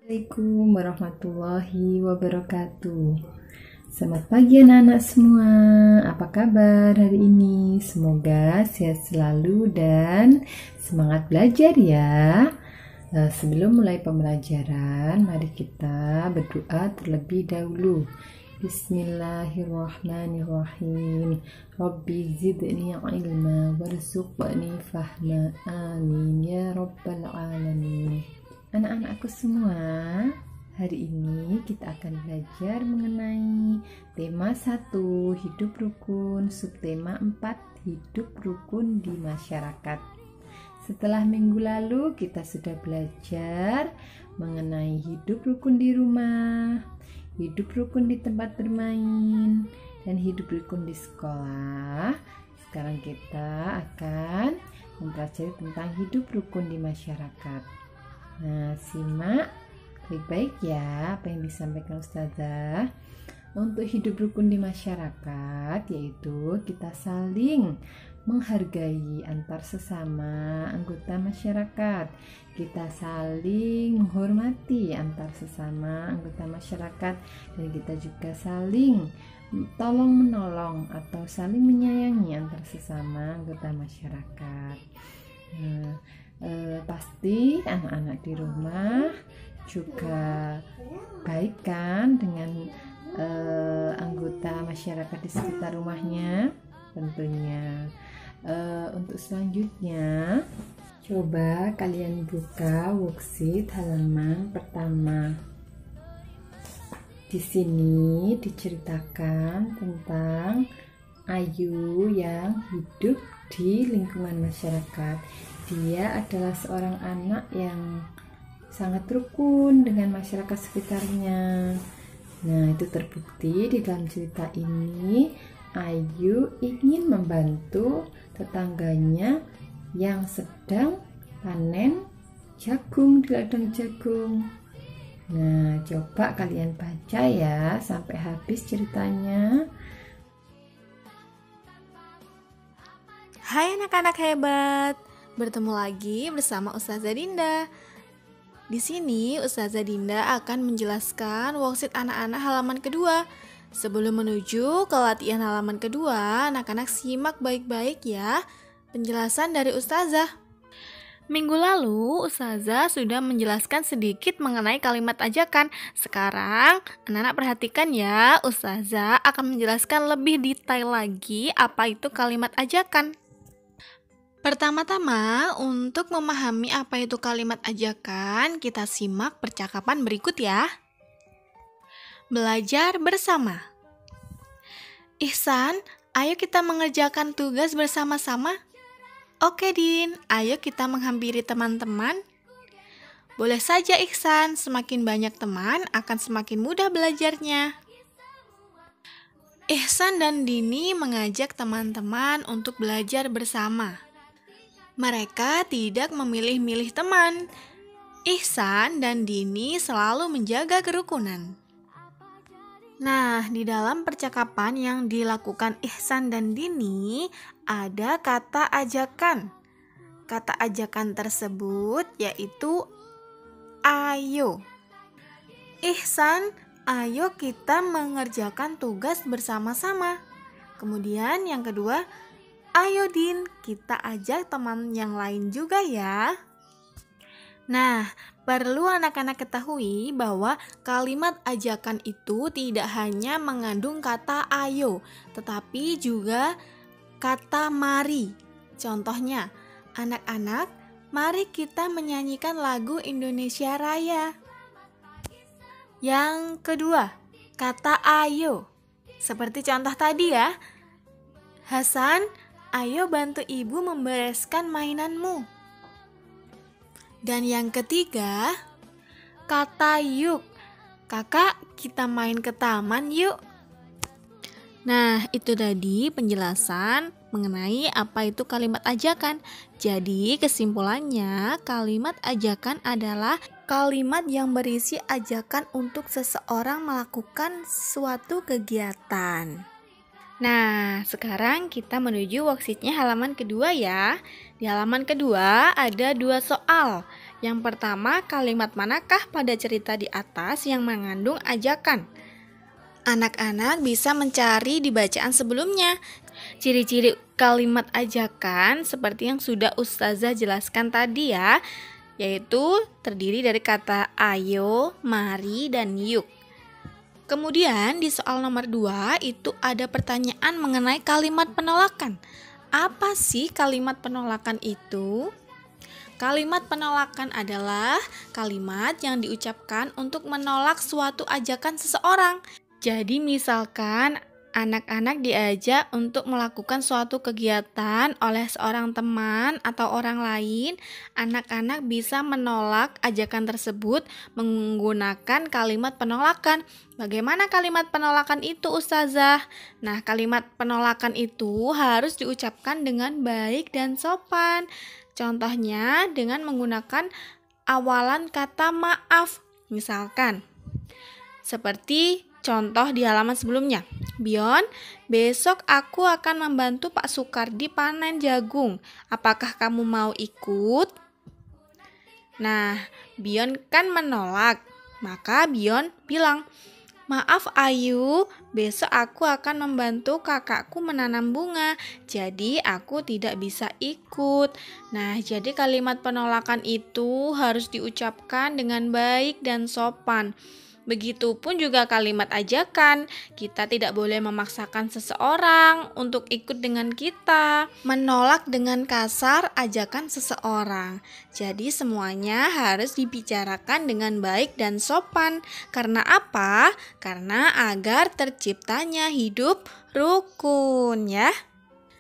Assalamualaikum warahmatullahi wabarakatuh. Selamat pagi anak-anak semua. Apa kabar hari ini? Semoga sehat selalu dan semangat belajar ya. Sebelum mulai pembelajaran, mari kita berdoa terlebih dahulu. Bismillahirrahmanirrahim. Rabbi zidni ilma warzuqni fahma. Amin ya rabbal alamin. Anak-anakku semua, hari ini kita akan belajar mengenai tema 1, hidup rukun, subtema 4, hidup rukun di masyarakat. Setelah minggu lalu kita sudah belajar mengenai hidup rukun di rumah, hidup rukun di tempat bermain, dan hidup rukun di sekolah. Sekarang kita akan mempelajari tentang hidup rukun di masyarakat. Nah, simak baik-baik ya apa yang disampaikan Ustazah. Untuk hidup rukun di masyarakat, yaitu kita saling menghargai antar sesama anggota masyarakat. Kita saling menghormati antar sesama anggota masyarakat, dan kita juga saling tolong-menolong atau saling menyayangi antar sesama anggota masyarakat. Nah, pasti anak-anak di rumah juga baik kan dengan anggota masyarakat di sekitar rumahnya tentunya. Untuk selanjutnya, coba kalian buka worksheet halaman pertama. Di sini diceritakan tentang Ayu yang hidup di lingkungan masyarakat. Dia adalah seorang anak yang sangat rukun dengan masyarakat sekitarnya. Nah, itu terbukti di dalam cerita ini. Ayu ingin membantu tetangganya yang sedang panen jagung di ladang jagung. Nah, coba kalian baca ya sampai habis ceritanya. Hai anak-anak hebat, bertemu lagi bersama Ustazah Dinda. Di sini Ustazah Dinda akan menjelaskan worksheet anak-anak halaman kedua. Sebelum menuju ke latihan halaman kedua, anak-anak simak baik-baik ya penjelasan dari Ustazah. Minggu lalu Ustazah sudah menjelaskan sedikit mengenai kalimat ajakan. Sekarang anak-anak perhatikan ya, Ustazah akan menjelaskan lebih detail lagi apa itu kalimat ajakan. Pertama-tama, untuk memahami apa itu kalimat ajakan, kita simak percakapan berikut ya. Belajar bersama. Ihsan, ayo kita mengerjakan tugas bersama-sama. Oke Din, ayo kita menghampiri teman-teman. Boleh saja Ihsan, semakin banyak teman akan semakin mudah belajarnya. Ihsan dan Dini mengajak teman-teman untuk belajar bersama. Mereka tidak memilih-milih teman. Ihsan dan Dini selalu menjaga kerukunan. Nah, di dalam percakapan yang dilakukan Ihsan dan Dini, ada kata ajakan. Kata ajakan tersebut yaitu ayo. Ihsan, ayo kita mengerjakan tugas bersama-sama. Kemudian yang kedua, ayo Din, kita ajak teman yang lain juga ya. Nah, perlu anak-anak ketahui bahwa kalimat ajakan itu tidak hanya mengandung kata ayo, tetapi juga kata mari. Contohnya, anak-anak, mari kita menyanyikan lagu Indonesia Raya. Yang kedua, kata ayo. Seperti contoh tadi ya. Hasan, ayo bantu ibu membereskan mainanmu. Dan yang ketiga, kata yuk. Kakak, kita main ke taman yuk. Nah, itu tadi penjelasan mengenai apa itu kalimat ajakan. Jadi kesimpulannya, kalimat ajakan adalah kalimat yang berisi ajakan untuk seseorang melakukan suatu kegiatan. Nah, sekarang kita menuju worksheetnya halaman kedua ya. Di halaman kedua ada 2 soal. Yang pertama, kalimat manakah pada cerita di atas yang mengandung ajakan? Anak-anak bisa mencari di bacaan sebelumnya. Ciri-ciri kalimat ajakan seperti yang sudah Ustazah jelaskan tadi ya, yaitu terdiri dari kata ayo, mari, dan yuk. Kemudian di soal nomor 2 itu ada pertanyaan mengenai kalimat penolakan. Apa sih kalimat penolakan itu? Kalimat penolakan adalah kalimat yang diucapkan untuk menolak suatu ajakan seseorang. Jadi misalkan anak-anak diajak untuk melakukan suatu kegiatan oleh seorang teman atau orang lain, anak-anak bisa menolak ajakan tersebut menggunakan kalimat penolakan. Bagaimana kalimat penolakan itu, Ustazah? Nah, kalimat penolakan itu harus diucapkan dengan baik dan sopan. Contohnya dengan menggunakan awalan kata maaf. Misalkan, seperti contoh di halaman sebelumnya. Bion, besok aku akan membantu Pak Sukardi panen jagung. Apakah kamu mau ikut? Nah, Bion kan menolak. Maka Bion bilang, maaf Ayu, besok aku akan membantu kakakku menanam bunga. Jadi aku tidak bisa ikut. Nah, jadi kalimat penolakan itu harus diucapkan dengan baik dan sopan. Begitupun juga kalimat ajakan. Kita tidak boleh memaksakan seseorang untuk ikut dengan kita, menolak dengan kasar ajakan seseorang. Jadi semuanya harus dibicarakan dengan baik dan sopan. Karena apa? Karena agar terciptanya hidup rukun ya.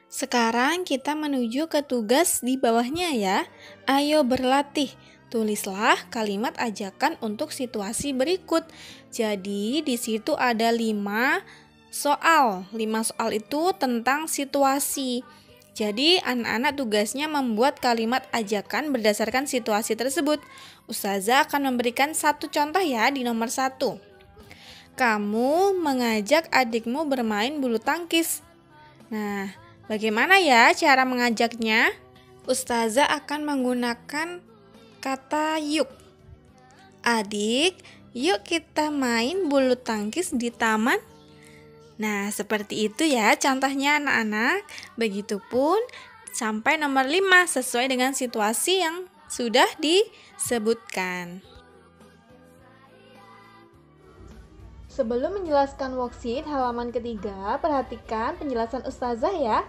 Sekarang kita menuju ke tugas di bawahnya ya. Ayo berlatih. Tulislah kalimat ajakan untuk situasi berikut. Jadi di situ ada 5 soal. 5 soal itu tentang situasi. Jadi anak-anak tugasnya membuat kalimat ajakan berdasarkan situasi tersebut. Ustazah akan memberikan 1 contoh ya di nomor 1. Kamu mengajak adikmu bermain bulu tangkis. Nah, bagaimana ya cara mengajaknya? Ustazah akan menggunakan kata yuk. Adik, yuk kita main bulu tangkis di taman. Nah, seperti itu ya contohnya anak-anak. Begitupun sampai nomor 5 sesuai dengan situasi yang sudah disebutkan. Sebelum menjelaskan worksheet halaman ketiga, perhatikan penjelasan Ustazah ya.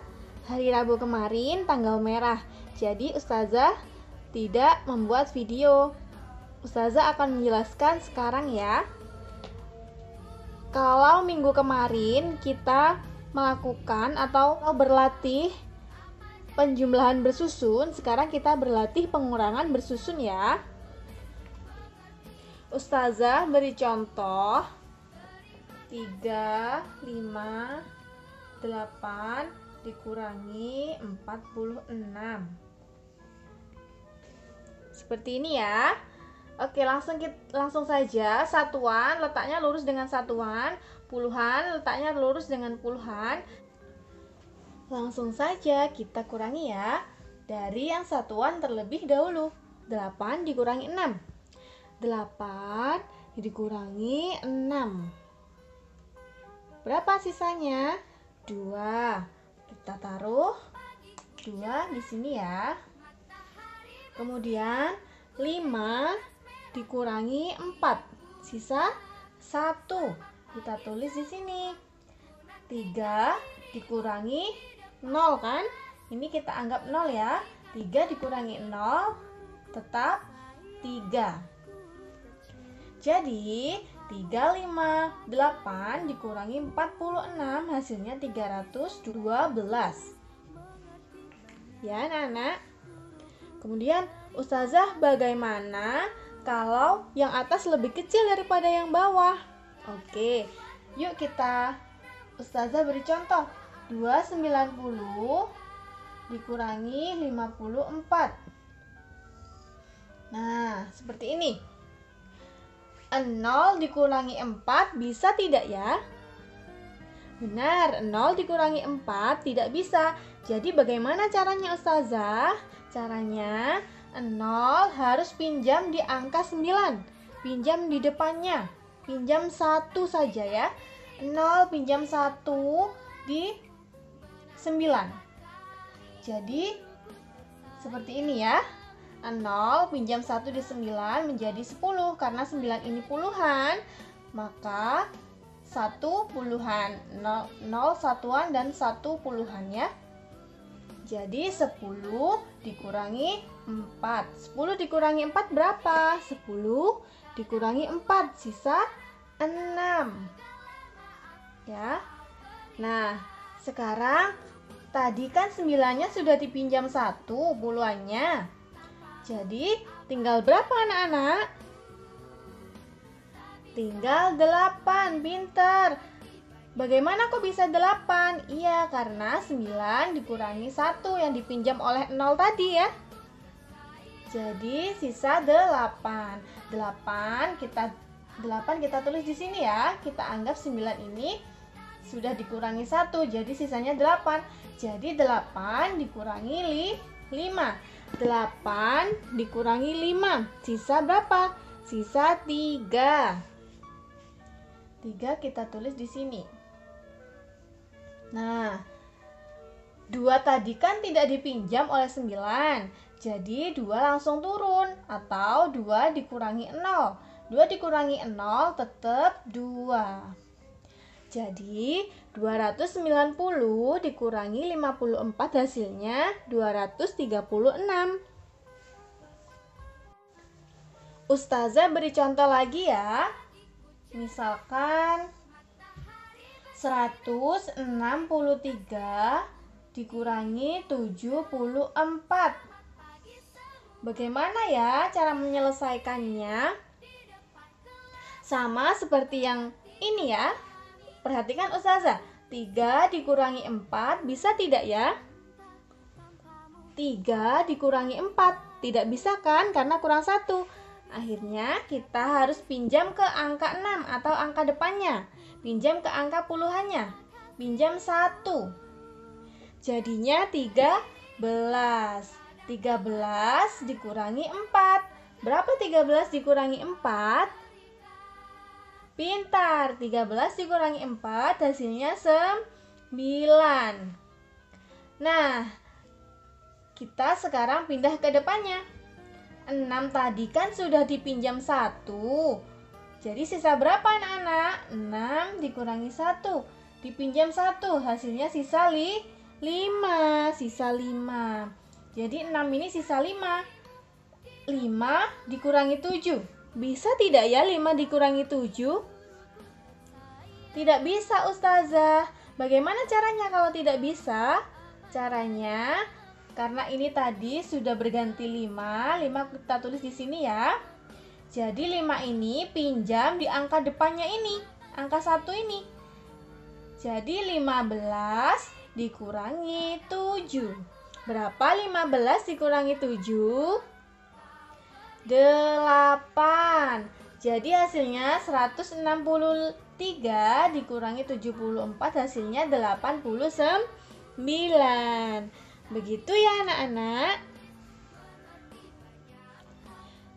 Hari Rabu kemarin tanggal merah. Jadi Ustazah tidak membuat video. Ustazah akan menjelaskan sekarang ya. Kalau minggu kemarin kita melakukan atau berlatih penjumlahan bersusun, sekarang kita berlatih pengurangan bersusun ya. Ustazah beri contoh 3, 5, 8 dikurangi 46. Seperti ini ya. Oke, langsung saja. Satuan letaknya lurus dengan satuan, puluhan letaknya lurus dengan puluhan. Langsung saja kita kurangi ya. Dari yang satuan terlebih dahulu. 8 dikurangi 6. 8 dikurangi 6. Berapa sisanya? 2. Kita taruh 2 di sini ya. Kemudian 5 dikurangi 4, sisa 1. Kita tulis di sini. 3 dikurangi 0 kan? Ini kita anggap 0 ya. 3 dikurangi 0 tetap 3. Jadi 3, 5, 8 dikurangi 46 hasilnya 312. Ya anak-anak. Kemudian Ustazah bagaimana kalau yang atas lebih kecil daripada yang bawah? Oke, yuk Ustazah beri contoh. 290 dikurangi 54. Nah, seperti ini. 0 dikurangi 4 bisa tidak ya? Benar, 0 dikurangi 4 tidak bisa. Jadi bagaimana caranya Ustazah? Caranya 0 harus pinjam di angka 9. Pinjam di depannya. Pinjam 1 saja ya. 0 pinjam 1 di 9. Jadi seperti ini ya. 0 pinjam 1 di 9 menjadi 10. Karena 9 ini puluhan, maka 1 puluhan, 0 satuan dan 1 puluhan ya. Jadi 10 dikurangi 4. 10 dikurangi 4 berapa? 10 dikurangi 4, sisa 6. Ya. Nah, sekarang tadi kan 9-nya sudah dipinjam 1 puluhannya. Jadi tinggal berapa anak-anak? Tinggal 8, pinter. Bagaimana kok bisa 8? Iya, karena 9 dikurangi 1 yang dipinjam oleh 0 tadi ya. Jadi sisa 8. 8 kita tulis di sini ya. Kita anggap 9 ini sudah dikurangi 1, jadi sisanya 8. Jadi 8 dikurangi 5. 8 dikurangi 5, sisa berapa? Sisa 3. 3 kita tulis di sini. Nah, 2 tadi kan tidak dipinjam oleh 9. Jadi 2 langsung turun atau 2 dikurangi 0. 2 dikurangi 0 tetap 2. Jadi 290 dikurangi 54 hasilnya 236. Ustazah beri contoh lagi ya. Misalkan 163 dikurangi 74. Bagaimana ya cara menyelesaikannya? Sama seperti yang ini ya. Perhatikan Ustazah, 3 dikurangi 4 bisa tidak ya? 3 dikurangi 4 tidak bisa kan karena kurang 1. Akhirnya kita harus pinjam ke angka 6 atau angka depannya. Pinjam ke angka puluhannya. Pinjam 1. Jadinya 13. 13 dikurangi 4. Berapa 13 dikurangi 4? Pintar, 13 dikurangi 4 hasilnya 9. Nah, kita sekarang pindah ke depannya. 6 tadi kan sudah dipinjam 1. Jadi sisa berapa anak-anak? 6 dikurangi 1. Dipinjam 1, hasilnya sisa 5. Sisa 5. Jadi 6 ini sisa 5. 5 dikurangi 7. Bisa tidak ya 5 dikurangi 7? Tidak bisa Ustazah. Bagaimana caranya kalau tidak bisa? Caranya, karena ini tadi sudah berganti 5 kita tulis di sini ya. Jadi 5 ini pinjam di angka depannya ini, angka 1 ini. Jadi 15 dikurangi 7. Berapa 15 dikurangi 7? 8. Jadi hasilnya 163 dikurangi 74 hasilnya 89. Begitu ya anak-anak.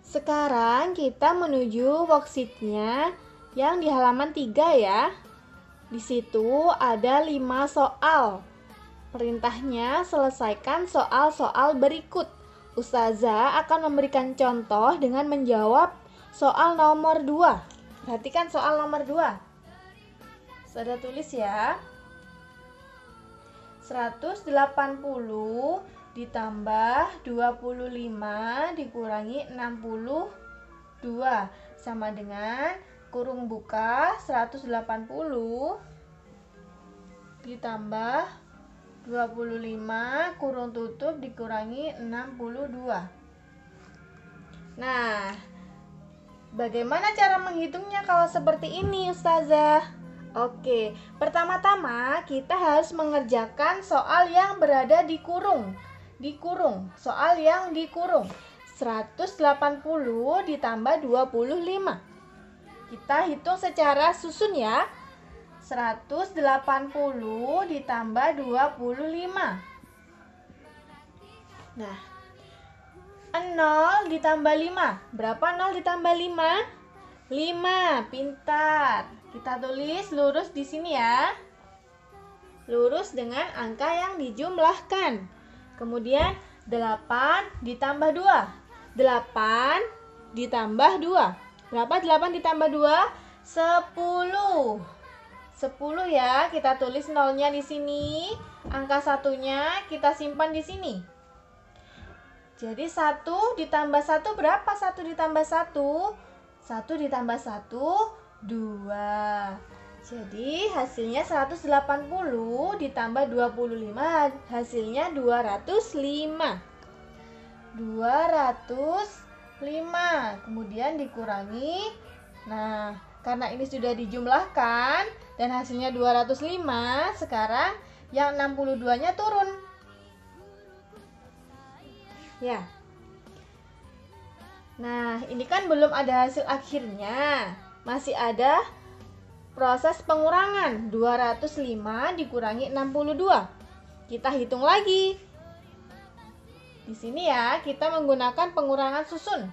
Sekarang kita menuju worksheet-nya yang di halaman 3 ya. Di situ ada 5 soal. Perintahnya selesaikan soal-soal berikut. Ustazah akan memberikan contoh dengan menjawab soal nomor 2. Perhatikan soal nomor 2. Sudah tulis ya. 180 ditambah 25 dikurangi 62 sama dengan kurung buka 180 ditambah 25 kurung tutup dikurangi 62. Nah, bagaimana cara menghitungnya kalau seperti ini Ustazah? Oke, pertama-tama kita harus mengerjakan soal yang berada di kurung. Soal yang dikurung. 180 ditambah 25. Kita hitung secara susun ya. 180 ditambah 25. Nah, 0 ditambah 5. Berapa 0 ditambah 5? 5. Pintar. Kita tulis lurus di sini ya. Lurus dengan angka yang dijumlahkan. Kemudian 8 ditambah 2. 8 ditambah 2. Berapa 8 ditambah 2? 10. 10 ya. Kita tulis nolnya di sini. Angka satunya kita simpan di sini. Jadi 1 ditambah 1 berapa? 1 ditambah 1? 1 ditambah 1, 2. Jadi hasilnya 180 ditambah 25, hasilnya 205. 205. Kemudian dikurangi. Nah, karena ini sudah dijumlahkan dan hasilnya 205, sekarang yang 62-nya turun. Ya. Nah, ini kan belum ada hasil akhirnya. Masih ada proses pengurangan. 205 dikurangi 62. Kita hitung lagi. Di sini ya, kita menggunakan pengurangan susun.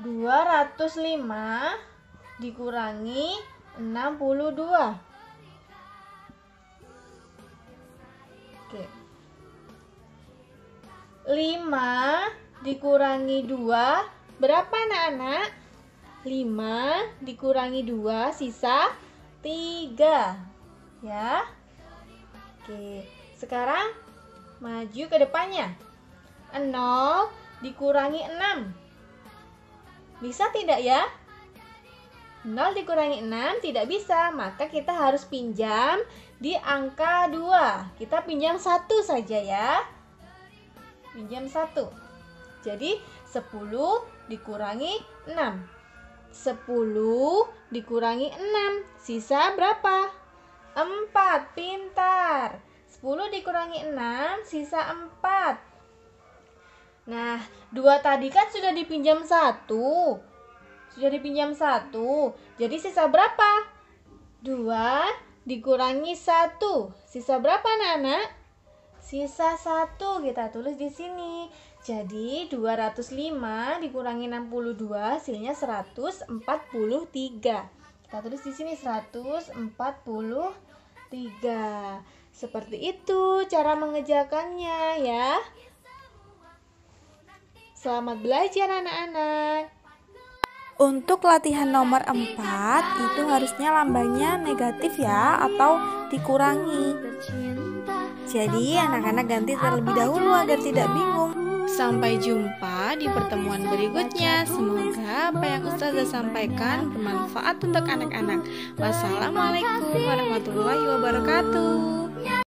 205 dikurangi 62. Oke. 5 dikurangi 2 berapa anak-anak? 5 dikurangi 2 sisa 3 ya. Oke, sekarang maju ke depannya. 0 dikurangi 6 bisa tidak ya? 0 dikurangi 6 tidak bisa, maka kita harus pinjam di angka 2. Kita pinjam 1 saja ya. Pinjam 1. Jadi 10 dikurangi 6. 10 dikurangi 6. Sisa berapa? 4. Pintar. 10 dikurangi 6. Sisa 4. Nah, 2 tadi kan sudah dipinjam 1. Sudah dipinjam 1. Jadi sisa berapa? 2 dikurangi 1. Sisa berapa anak-anak? Sisa 1. Kita tulis di sini. Jadi 205 dikurangi 62 hasilnya 143. Kita tulis di sini 143. Seperti itu cara mengerjakannya ya. Selamat belajar anak-anak. Untuk latihan nomor 4 itu harusnya lambangnya negatif ya, atau dikurangi. Jadi anak-anak ganti terlebih dahulu agar tidak bingung. Sampai jumpa di pertemuan berikutnya. Semoga apa yang Ustazah sampaikan bermanfaat untuk anak-anak. Wassalamualaikum warahmatullahi wabarakatuh.